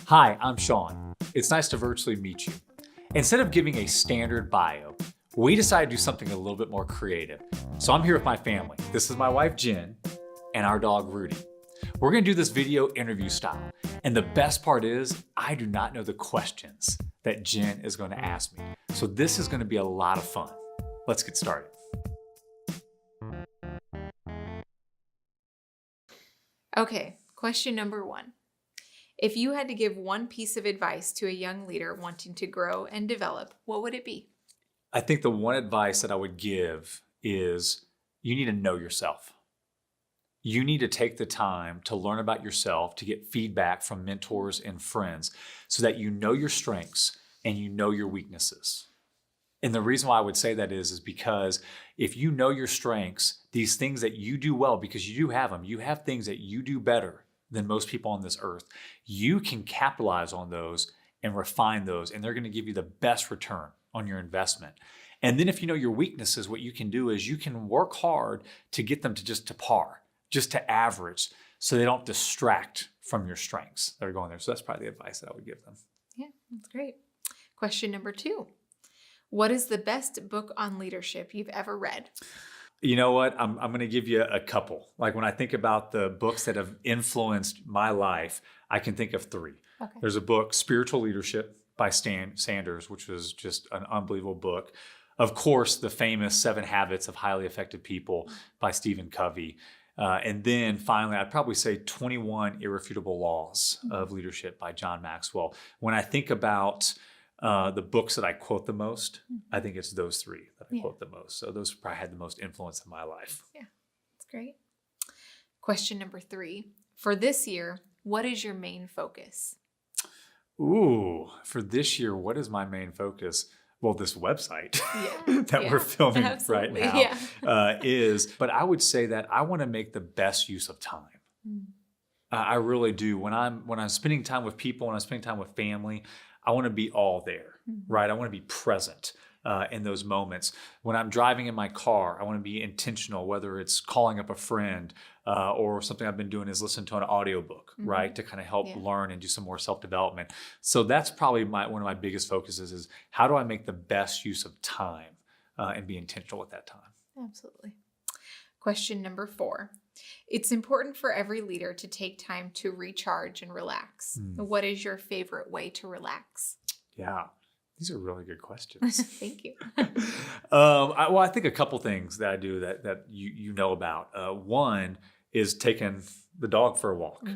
Hi, I'm Shawn. It's nice to virtually meet you. Instead of giving a standard bio, we decided to do something a little bit more creative. So I'm here with my family. This is my wife, Jen, and our dog, Rudy. We're gonna do this video interview style. And the best part is, I do not know the questions that Jen is gonna ask me. So this is gonna be a lot of fun. Let's get started. Okay, question number 1. If you had to give one piece of advice to a young leader wanting to grow and develop, what would it be? I think the one advice that I would give is you need to know yourself. You need to take the time to learn about yourself, to get feedback from mentors and friends so that you know your strengths and you know your weaknesses. And the reason why I would say that is because if you know your strengths, these things that you do well, because you do have them, you have things that you do better than most people on this earth, you can capitalize on those and refine those, and they're going to give you the best return on your investment. And then if you know your weaknesses, what you can do is you can work hard to get them to just to par, just to average, so they don't distract from your strengths that are going there. So that's probably the advice that I would give them. Yeah, that's great. Question number 2. What is the best book on leadership you've ever read? You know what? I'm going to give you a couple. Like when I think about the books that have influenced my life, I can think of 3. Okay. There's a book, Spiritual Leadership by Stan Sanders, which was just an unbelievable book. Of course, the famous 7 Habits of Highly Effective People by Stephen Covey. And then finally, I'd probably say 21 Irrefutable Laws of Leadership by John Maxwell. When I think about the books that I quote the most, I think it's those 3 that I quote the most. So those probably had the most influence in my life. Yeah, that's great. Question number 3. For this year, what is your main focus? Ooh, for this year, what is my main focus? Well, this website that we're filming right now is, but I would say that I want to make the best use of time. I really do. When I'm spending time with people, when I'm spending time with family, I want to be all there, right? I want to be present in those moments. When I'm driving in my car, I want to be intentional, whether it's calling up a friend or something I've been doing is listen to an audiobook, right? To kind of help learn and do some more self-development. So that's probably one of my biggest focuses is how do I make the best use of time and be intentional at that time? Absolutely. Question number 4. It's important for every leader to take time to recharge and relax. What is your favorite way to relax? Yeah, these are really good questions. Thank you. I think a couple things that I do that you know about. One is taking the dog for a walk.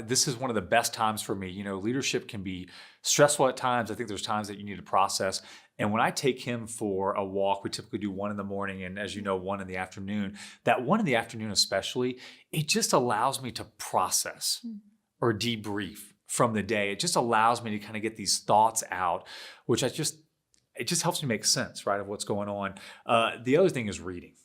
This is one of the best times for me. You know, leadership can be stressful at times. I think there's times that you need to process. And when I take him for a walk, we typically do 1 in the morning and, as you know, 1 in the afternoon. That 1 in the afternoon especially, it just allows me to process or debrief from the day. It just allows me to kind of get these thoughts out, which it just helps me make sense, right, of what's going on. The other thing is reading.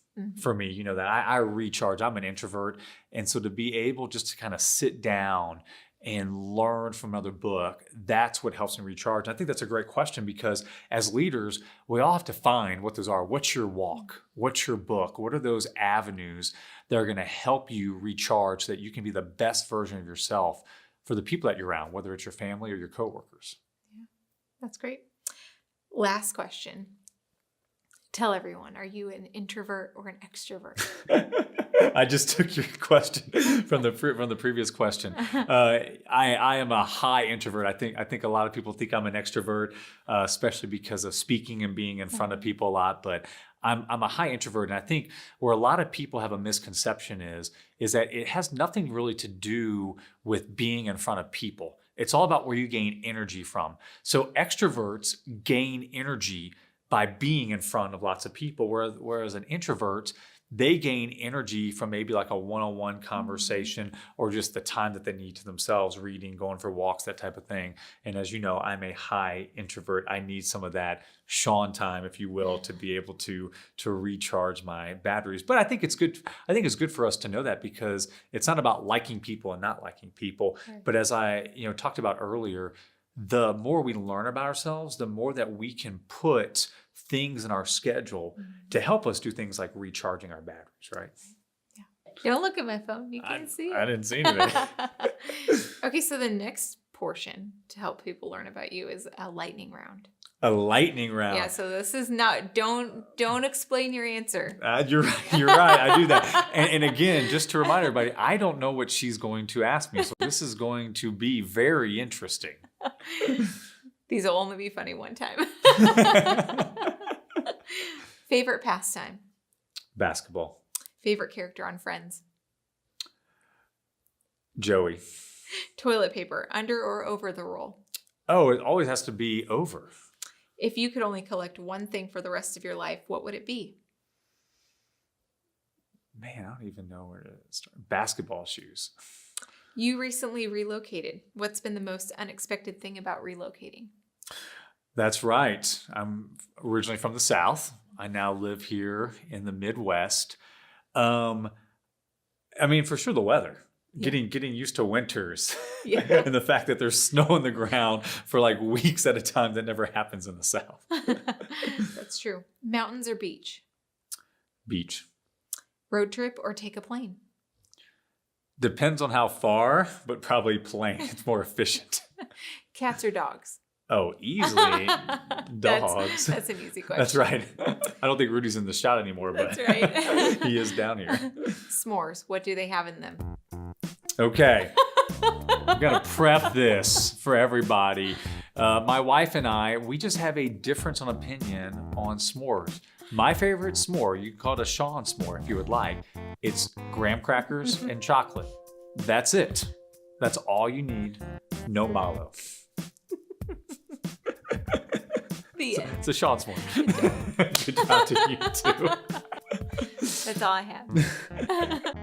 For me, you know, that I recharge. I'm an introvert. And so to be able just to kind of sit down and learn from another book, that's what helps me recharge. And I think that's a great question because as leaders, we all have to find what those are. What's your walk? What's your book? What are those avenues that are going to help you recharge so that you can be the best version of yourself for the people that you're around, whether it's your family or your coworkers? Yeah, that's great. Last question. Tell everyone, are you an introvert or an extrovert? I just took your question from the previous question. I am a high introvert. I think a lot of people think I'm an extrovert, especially because of speaking and being in front of people a lot. But I'm a high introvert, and I think where a lot of people have a misconception is that it has nothing really to do with being in front of people. It's all about where you gain energy from. So extroverts gain energy by being in front of lots of people, whereas an introvert, they gain energy from maybe like a one-on-one conversation or just the time that they need to themselves, reading, going for walks, that type of thing. And as you know, I'm a high introvert. I need some of that Shawn time, if you will, to be able to recharge my batteries. But I think it's good. I think it's good for us to know that because it's not about liking people and not liking people. Right. But as I talked about earlier, the more we learn about ourselves, the more that we can put things in our schedule to help us do things like recharging our batteries, right? Yeah. Don't look at my phone. You can't see it. I didn't see anything. Okay, so the next portion to help people learn about you is a lightning round. A lightning round. Yeah, so this is not, don't explain your answer. You're right. You're right. I do that. And again, just to remind everybody, I don't know what she's going to ask me. So this is going to be very interesting. These will only be funny one time. Favorite pastime? Basketball. Favorite character on Friends? Joey. Toilet paper, under or over the roll? Oh, it always has to be over. If you could only collect one thing for the rest of your life, what would it be? Man, I don't even know where to start. Basketball shoes. You recently relocated. What's been the most unexpected thing about relocating? That's right. I'm originally from the South. I now live here in the Midwest. I mean, for sure, the weather. Yeah. Getting used to winters. Yeah. And the fact that there's snow on the ground for like weeks at a time, that never happens in the South. That's true. Mountains or beach? Beach. Road trip or take a plane? Depends on how far, but probably plane. It's more efficient. Cats or dogs? Oh, easily dogs. That's an easy question. That's right. I don't think Rudy's in the shot anymore, but That's right. he is down here. S'mores. What do they have in them? Okay. I'm going to prep this for everybody. My wife and I, we just have a difference on opinion on s'mores. My favorite s'more, you can call it a Shawn s'more if you would like. It's graham crackers and chocolate. That's it. That's all you need. No mallow. The end. It's a Shawn s'more. Good job to you too. That's all I have.